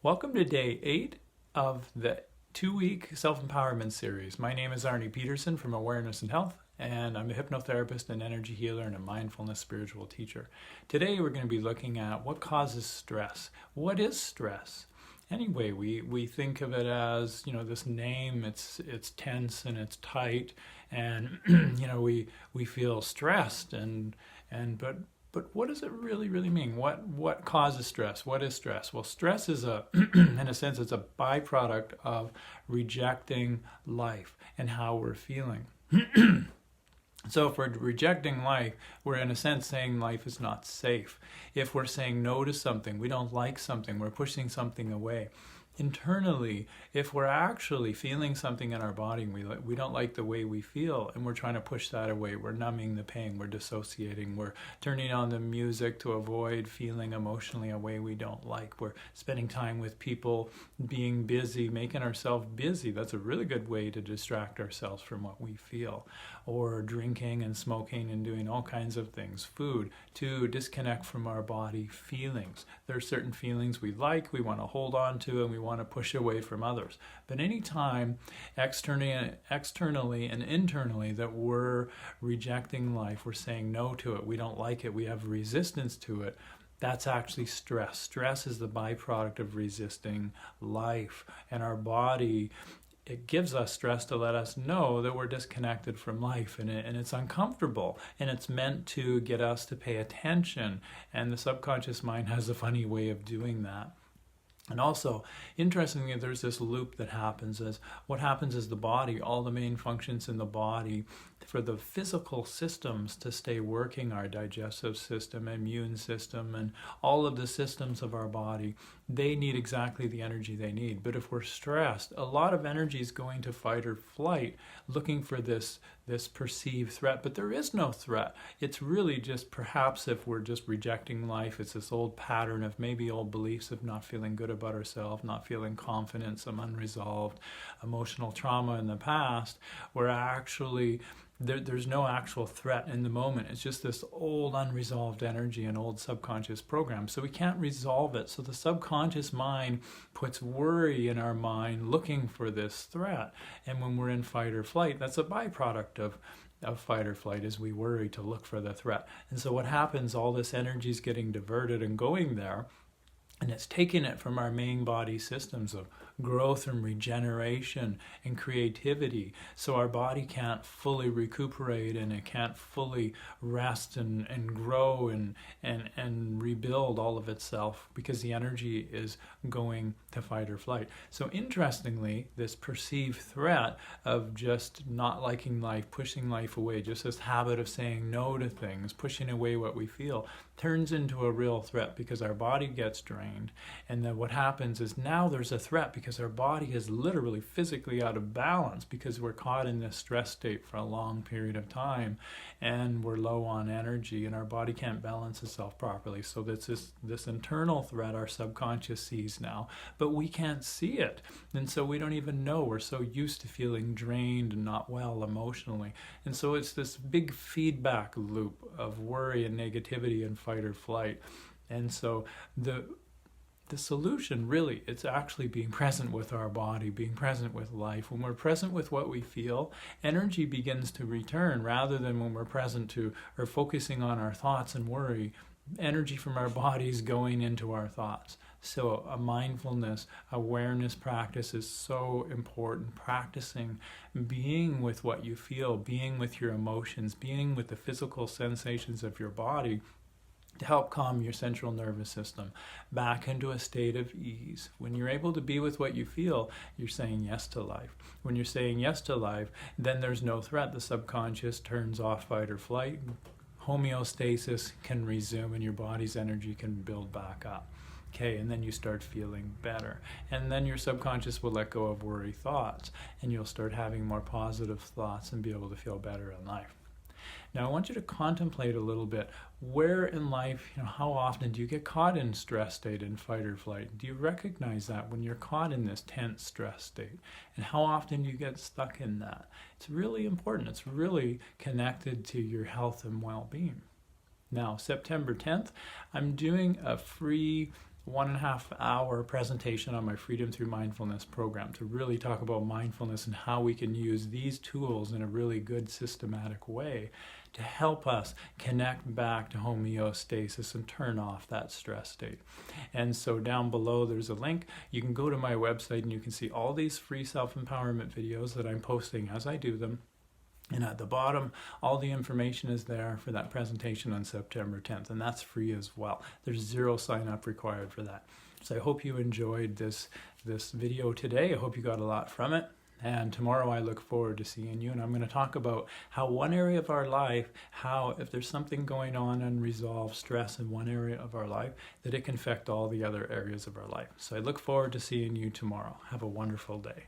Welcome to day 8 of the 2-week self-empowerment series. My name is Arnie Peterson from Awareness and Health, and I'm a hypnotherapist, an energy healer, and a mindfulness spiritual teacher. Today we're going to be looking at what causes stress. What is stress? Anyway, we think of it as, this name, it's tense and it's tight, and we feel stressed but what does it really mean? What causes stress? What is stress? Well, stress is in a sense, it's a byproduct of rejecting life and how we're feeling. So if we're rejecting life, we're in a sense saying life is not safe. If we're saying no to something, we don't like something, we're pushing something away. Internally, if we're actually feeling something in our body and we don't like the way we feel and we're trying to push that away, we're numbing the pain, we're dissociating, we're turning on the music to avoid feeling emotionally a way we don't like, we're spending time with people, being busy, making ourselves busy. That's a really good way to distract ourselves from what we feel. Or drinking and smoking and doing all kinds of things. Food, to disconnect from our body feelings. There are certain feelings we like, we want to hold on to, and we want to push away from others. But anytime externally and internally that we're rejecting life, we're saying no to it, we don't like it, we have resistance to it, that's actually stress. Stress is the byproduct of resisting life. And our body, it gives us stress to let us know that we're disconnected from life, and it's uncomfortable, and it's meant to get us to pay attention, and the subconscious mind has a funny way of doing that. And also, interestingly, there's this loop that happens. What happens is the body, all the main functions in the body, for the physical systems to stay working, our digestive system, immune system, and all of the systems of our body, they need exactly the energy they need. But if we're stressed, a lot of energy is going to fight or flight, looking for this perceived threat. But there is no threat. It's really just, perhaps if we're just rejecting life, it's this old pattern of maybe old beliefs of not feeling good about ourselves, not feeling confident, some unresolved emotional trauma in the past, where actually there's no actual threat in the moment. It's just this old unresolved energy and old subconscious program. So we can't resolve it. So the subconscious mind puts worry in our mind looking for this threat. And when we're in fight or flight, that's a byproduct of fight or flight, is we worry to look for the threat. And so what happens, all this energy is getting diverted and going there, and it's taking it from our main body systems of growth and regeneration and creativity. So our body can't fully recuperate, and it can't fully rest and grow and rebuild all of itself, because the energy is going to fight or flight. So interestingly, this perceived threat of just not liking life, pushing life away, just this habit of saying no to things, pushing away what we feel, turns into a real threat because our body gets drained. And then what happens is now there's a threat because our body is literally physically out of balance, because we're caught in this stress state for a long period of time, and we're low on energy, and our body can't balance itself properly. So that's this internal threat our subconscious sees now, but we can't see it. And so we don't even know. We're so used to feeling drained and not well emotionally. And so it's this big feedback loop of worry and negativity and fight or flight. And so the solution, really, it's actually being present with our body, being present with life. When we're present with what we feel, energy begins to return, rather than when we're present to or focusing on our thoughts and worry, energy from our bodies going into our thoughts. So a mindfulness, awareness practice is so important. Practicing being with what you feel, being with your emotions, being with the physical sensations of your body, to help calm your central nervous system back into a state of ease. When you're able to be with what you feel, you're saying yes to life. When you're saying yes to life, then there's no threat. The subconscious turns off fight or flight. Homeostasis can resume, and your body's energy can build back up. Okay, and then you start feeling better. And then your subconscious will let go of worry thoughts, and you'll start having more positive thoughts and be able to feel better in life. Now, I want you to contemplate a little bit, where in life, how often do you get caught in stress state, in fight or flight? Do you recognize that when you're caught in this tense stress state? And how often do you get stuck in that? It's really important. It's really connected to your health and well-being. Now, September 10th, I'm doing a free 1.5 hour presentation on my Freedom Through Mindfulness program to really talk about mindfulness and how we can use these tools in a really good systematic way to help us connect back to homeostasis and turn off that stress state. And so down below there's a link. You can go to my website and you can see all these free self-empowerment videos that I'm posting as I do them. And at the bottom, all the information is there for that presentation on September 10th, and that's free as well. There's 0 sign-up required for that. So I hope you enjoyed this video today. I hope you got a lot from it. And tomorrow I look forward to seeing you, and I'm going to talk about how one area of our life, how if there's something going on, unresolved stress in one area of our life, that it can affect all the other areas of our life. So I look forward to seeing you tomorrow. Have a wonderful day.